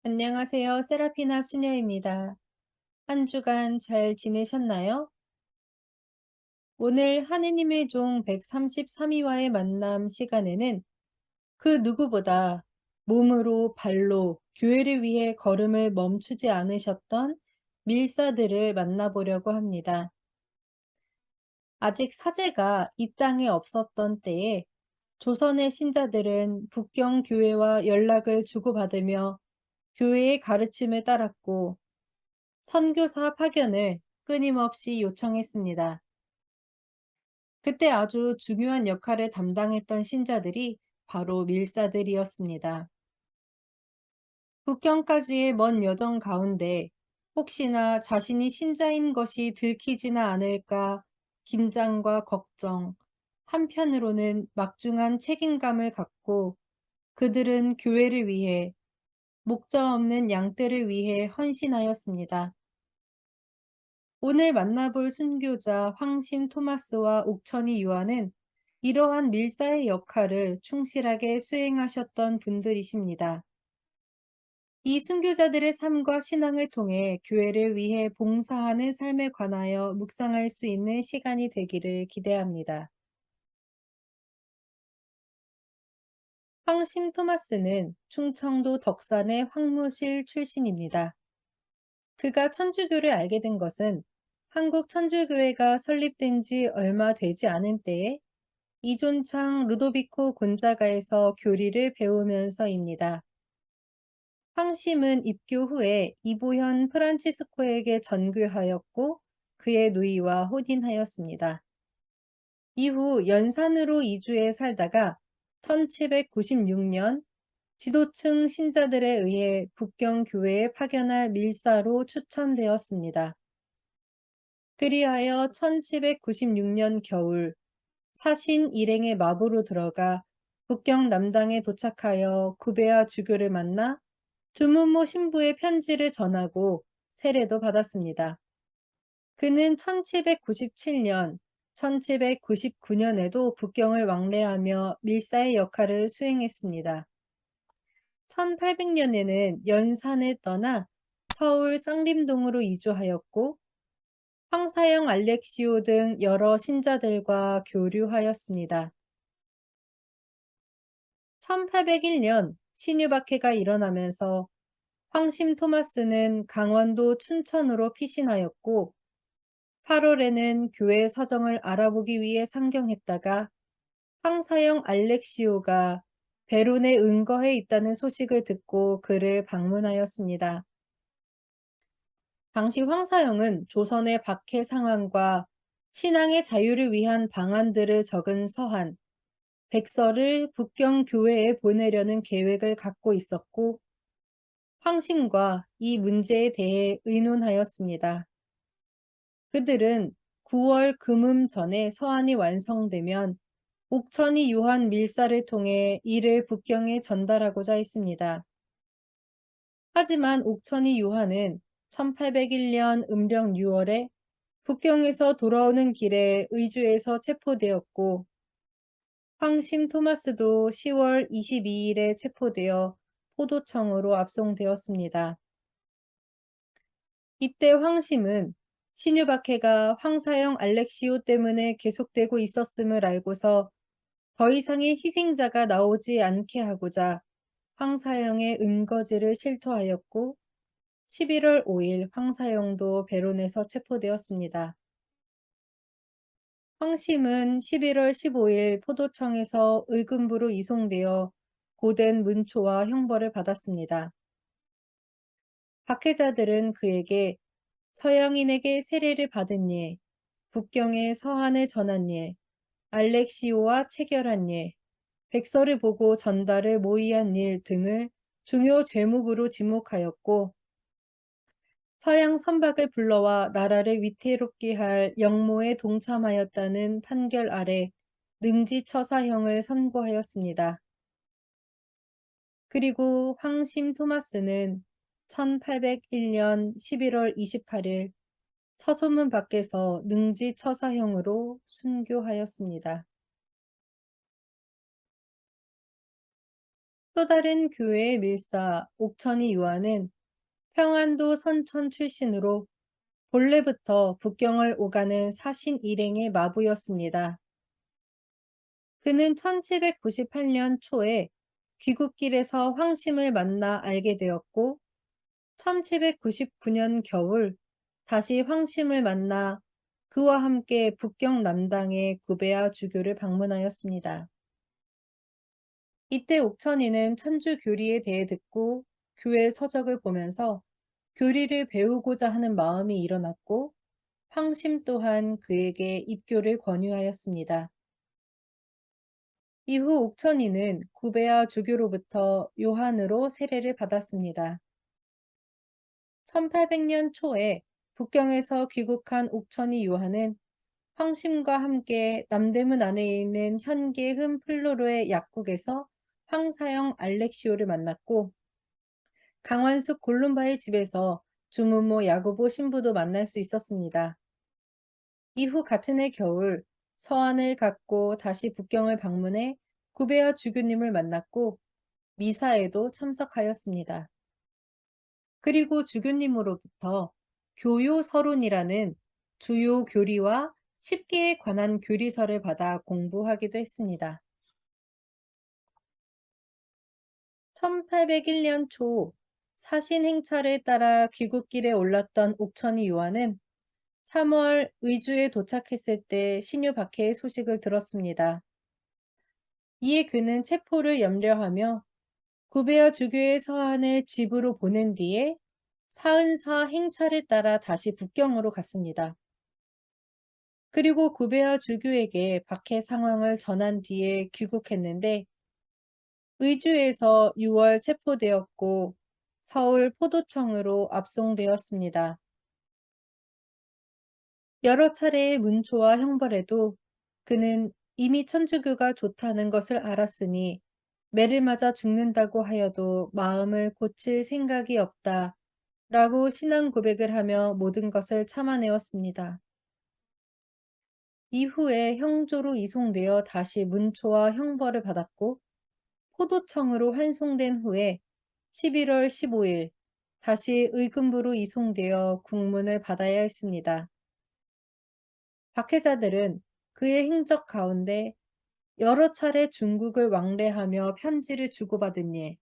안녕하세요. 세라피나 수녀입니다. 한 주간 잘 지내셨나요? 오늘 하느님의 종 133위와의 만남 시간에는 그 누구보다 몸으로 발로 교회를 위해 걸음을 멈추지 않으셨던 밀사들을 만나보려고 합니다. 아직 사제가 이 땅에 없었던 때에 조선의 신자들은 북경 교회와 연락을 주고받으며 교회의 가르침을 따랐고 선교사 파견을 끊임없이 요청했습니다. 그때 아주 중요한 역할을 담당했던 신자들이 바로 밀사들이었습니다. 북경까지의 먼 여정 가운데 혹시나 자신이 신자인 것이 들키지나 않을까 긴장과 걱정, 한편으로는 막중한 책임감을 갖고 그들은 교회를 위해 목자 없는 양떼를 위해 헌신하였습니다. 오늘 만나볼 순교자 황심 토마스와 옥천이 요한은 이러한 밀사의 역할을 충실하게 수행하셨던 분들이십니다. 이 순교자들의 삶과 신앙을 통해 교회를 위해 봉사하는 삶에 관하여 묵상할 수 있는 시간이 되기를 기대합니다. 황심 토마스는 충청도 덕산의 황무실 출신입니다. 그가 천주교를 알게 된 것은 한국 천주교회가 설립된 지 얼마 되지 않은 때에 이존창 루도비코 곤자가에서 교리를 배우면서입니다. 황심은 입교 후에 이보현 프란치스코에게 전교하였고 그의 누이와 혼인하였습니다. 이후 연산으로 이주해 살다가 1796년 지도층 신자들에 의해 북경 교회에 파견할 밀사로 추천되었습니다. 그리하여 1796년 겨울 사신 일행의 마부로 들어가 북경 남당에 도착하여 구베아 주교를 만나 주무모 신부의 편지를 전하고 세례도 받았습니다. 그는 1797년, 1799년에도 북경을 왕래하며 밀사의 역할을 수행했습니다. 1800년에는 연산을 떠나 서울 쌍림동으로 이주하였고 황사영 알렉시오 등 여러 신자들과 교류하였습니다. 1801년 신유박해가 일어나면서 황심 토마스는 강원도 춘천으로 피신하였고 8월에는 교회 사정을 알아보기 위해 상경했다가 황사영 알렉시오가 베론에 은거해 있다는 소식을 듣고 그를 방문하였습니다. 당시 황사영은 조선의 박해 상황과 신앙의 자유를 위한 방안들을 적은 서한, 백서를 북경 교회에 보내려는 계획을 갖고 있었고 황심과 이 문제에 대해 의논하였습니다. 그들은 9월 금음 전에 서한이 완성되면 옥천이 요한 밀사를 통해 이를 북경에 전달하고자 했습니다. 하지만 옥천이 요한은 1801년 음력 6월에 북경에서 돌아오는 길에 의주에서 체포되었고 황심 토마스도 10월 22일에 체포되어 포도청으로 압송되었습니다. 이때 황심은 신유박해가 황사영 알렉시오 때문에 계속되고 있었음을 알고서 더 이상의 희생자가 나오지 않게 하고자 황사영의 은거지를 실토하였고 11월 5일 황사영도 베론에서 체포되었습니다. 황심은 11월 15일 포도청에서 의금부로 이송되어 고된 문초와 형벌을 받았습니다. 박해자들은 그에게 서양인에게 세례를 받은 일, 북경에 서한을 전한 일, 알렉시오와 체결한 일, 백서를 보고 전달을 모의한 일 등을 중요 죄목으로 지목하였고 서양 선박을 불러와 나라를 위태롭게 할 역모에 동참하였다는 판결 아래 능지처사형을 선고하였습니다. 그리고 황심 토마스는 1801년 11월 28일 서소문 밖에서 능지처사형으로 순교하였습니다. 또 다른 교회의 밀사 옥천이 요한은 평안도 선천 출신으로 본래부터 북경을 오가는 사신 일행의 마부였습니다. 그는 1798년 초에 귀국길에서 황심을 만나 알게 되었고 1799년 겨울 다시 황심을 만나 그와 함께 북경 남당의 구베아 주교를 방문하였습니다. 이때 옥천이는 천주 교리에 대해 듣고 교회 서적을 보면서 교리를 배우고자 하는 마음이 일어났고 황심 또한 그에게 입교를 권유하였습니다. 이후 옥천이는 구베아 주교로부터 요한으로 세례를 받았습니다. 1800년 초에 북경에서 귀국한 옥천이 요한은 황심과 함께 남대문 안에 있는 현계흠 플로로의 약국에서 황사영 알렉시오를 만났고 강완숙 골룸바의 집에서 주문모 야고보 신부도 만날 수 있었습니다. 이후 같은 해 겨울 서한을 갖고 다시 북경을 방문해 구베아 주교님을 만났고 미사에도 참석하였습니다. 그리고 주교님으로부터 교요서론이라는 주요 교리와 10개에 관한 교리서를 받아 공부하기도 했습니다. 1801년 초 사신 행차를 따라 귀국길에 올랐던 옥천이 요한은 3월 의주에 도착했을 때 신유 박해의 소식을 들었습니다. 이에 그는 체포를 염려하며 구베아 주교의 서한을 집으로 보낸 뒤에 사은사 행차를 따라 다시 북경으로 갔습니다. 그리고 구베아 주교에게 박해 상황을 전한 뒤에 귀국했는데 의주에서 6월 체포되었고 서울 포도청으로 압송되었습니다. 여러 차례의 문초와 형벌에도 그는 이미 천주교가 좋다는 것을 알았으니 매를 맞아 죽는다고 하여도 마음을 고칠 생각이 없다 라고 신앙 고백을 하며 모든 것을 참아내었습니다. 이후에 형조로 이송되어 다시 문초와 형벌을 받았고 포도청으로 환송된 후에 11월 15일 다시 의금부로 이송되어 국문을 받아야 했습니다. 박해자들은 그의 행적 가운데 여러 차례 중국을 왕래하며 편지를 주고받은 일,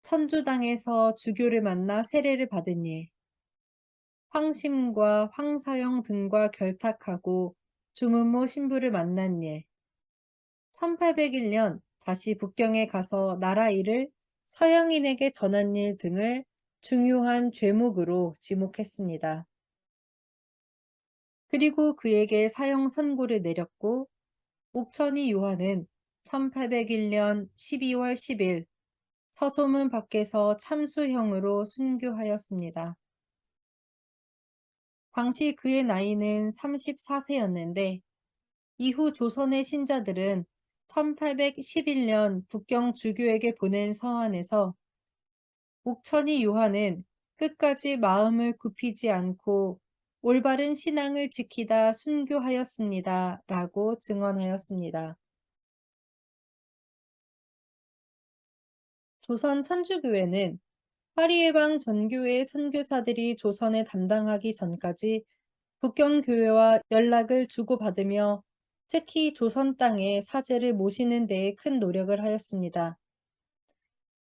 천주당에서 주교를 만나 세례를 받은 일, 황심과 황사영 등과 결탁하고 주문모 신부를 만난 일, 1801년 다시 북경에 가서 나라 일을 서양인에게 전한 일 등을 중요한 죄목으로 지목했습니다. 그리고 그에게 사형 선고를 내렸고 옥천이 요한은 1801년 12월 10일 서소문 밖에서 참수형으로 순교하였습니다. 당시 그의 나이는 34세였는데 이후 조선의 신자들은 1811년 북경 주교에게 보낸 서한에서 옥천이 요한은 끝까지 마음을 굽히지 않고 올바른 신앙을 지키다 순교하였습니다. 라고 증언하였습니다. 조선 천주교회는 파리예방 전교회의 선교사들이 조선에 담당하기 전까지 북경교회와 연락을 주고받으며 특히 조선 땅에 사제를 모시는 데에 큰 노력을 하였습니다.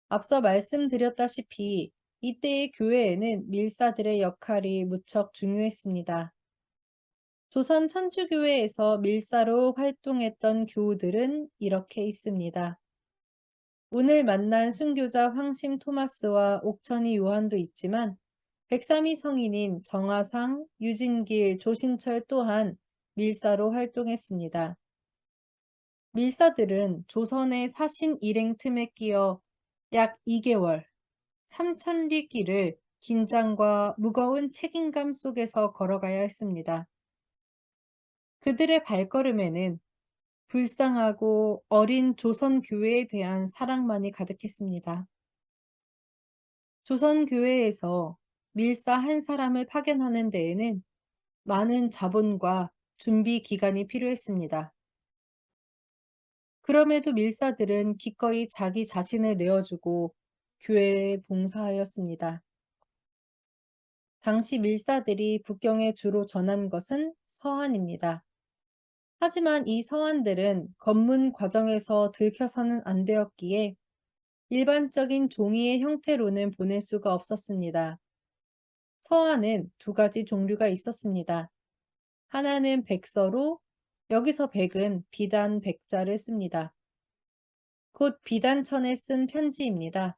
앞서 말씀드렸다시피 이때의 교회에는 밀사들의 역할이 무척 중요했습니다. 조선 천주교회에서 밀사로 활동했던 교우들은 이렇게 있습니다. 오늘 만난 순교자 황심 토마스와 옥천이 요한도 있지만 백삼이 성인인 정화상, 유진길, 조신철 또한 밀사로 활동했습니다. 밀사들은 조선의 사신 일행 틈에 끼어 약 2개월, 3,000리 길을 긴장과 무거운 책임감 속에서 걸어가야 했습니다. 그들의 발걸음에는 불쌍하고 어린 조선 교회에 대한 사랑만이 가득했습니다. 조선 교회에서 밀사 한 사람을 파견하는 데에는 많은 자본과 준비 기간이 필요했습니다. 그럼에도 밀사들은 기꺼이 자기 자신을 내어주고 교회에 봉사하였습니다. 당시 밀사들이 북경에 주로 전한 것은 서한입니다. 하지만 이 서한들은 검문 과정에서 들켜서는 안 되었기에 일반적인 종이의 형태로는 보낼 수가 없었습니다. 서한은 두 가지 종류가 있었습니다. 하나는 백서로, 여기서 백은 비단 백자를 씁니다. 곧 비단천에 쓴 편지입니다.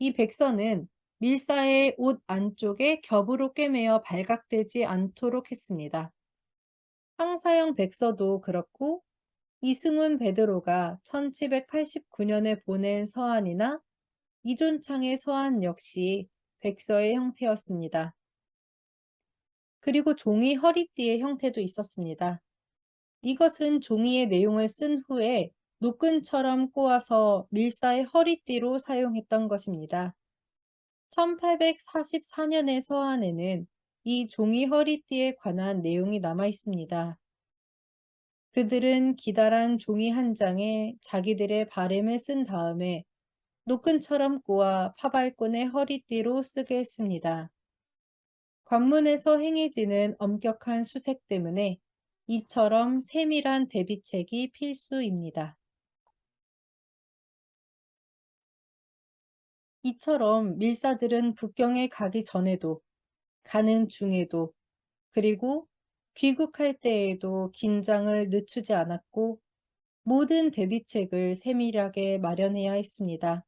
이 백서는 밀사의 옷 안쪽에 겹으로 꿰매어 발각되지 않도록 했습니다. 황사형 백서도 그렇고 이승훈 베드로가 1789년에 보낸 서한이나 이존창의 서한 역시 백서의 형태였습니다. 그리고 종이 허리띠의 형태도 있었습니다. 이것은 종이의 내용을 쓴 후에 노끈처럼 꼬아서 밀사의 허리띠로 사용했던 것입니다. 1844년의 서한에는 이 종이 허리띠에 관한 내용이 남아 있습니다. 그들은 기다란 종이 한 장에 자기들의 바램을 쓴 다음에 노끈처럼 꼬아 파발꾼의 허리띠로 쓰게 했습니다. 관문에서 행해지는 엄격한 수색 때문에 이처럼 세밀한 대비책이 필수입니다. 이처럼 밀사들은 북경에 가기 전에도, 가는 중에도, 그리고 귀국할 때에도 긴장을 늦추지 않았고 모든 대비책을 세밀하게 마련해야 했습니다.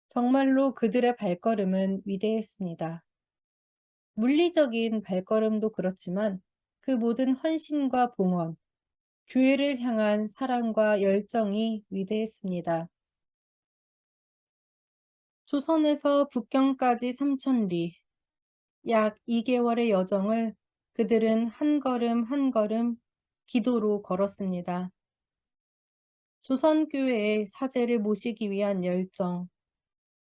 정말로 그들의 발걸음은 위대했습니다. 물리적인 발걸음도 그렇지만 그 모든 헌신과 봉헌, 교회를 향한 사랑과 열정이 위대했습니다. 조선에서 북경까지 3,000리, 약 2개월의 여정을 그들은 한 걸음 한 걸음 기도로 걸었습니다. 조선교회의 사제를 모시기 위한 열정,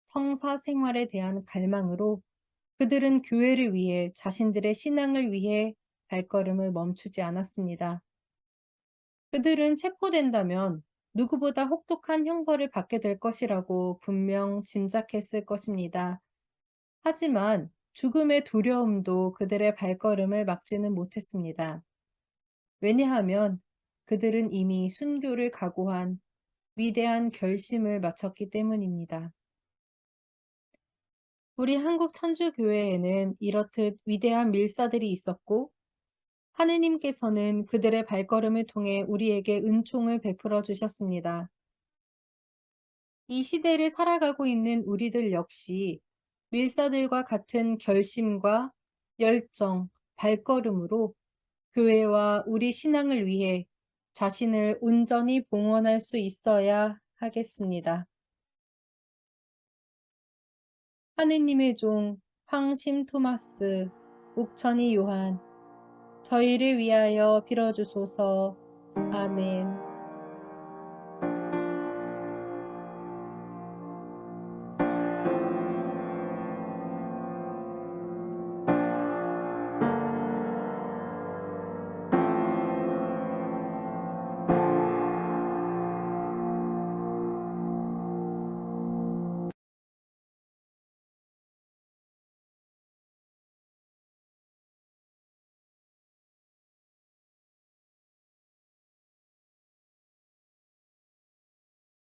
성사 생활에 대한 갈망으로 그들은 교회를 위해 자신들의 신앙을 위해 발걸음을 멈추지 않았습니다. 그들은 체포된다면 누구보다 혹독한 형벌을 받게 될 것이라고 분명 짐작했을 것입니다. 하지만 죽음의 두려움도 그들의 발걸음을 막지는 못했습니다. 왜냐하면 그들은 이미 순교를 각오한 위대한 결심을 마쳤기 때문입니다. 우리 한국 천주교회에는 이렇듯 위대한 밀사들이 있었고 하느님께서는 그들의 발걸음을 통해 우리에게 은총을 베풀어 주셨습니다. 이 시대를 살아가고 있는 우리들 역시 밀사들과 같은 결심과 열정, 발걸음으로 교회와 우리 신앙을 위해 자신을 온전히 봉헌할 수 있어야 하겠습니다. 하느님의 종 황심 토마스, 옥천이 요한, 저희를 위하여 빌어주소서. 아멘.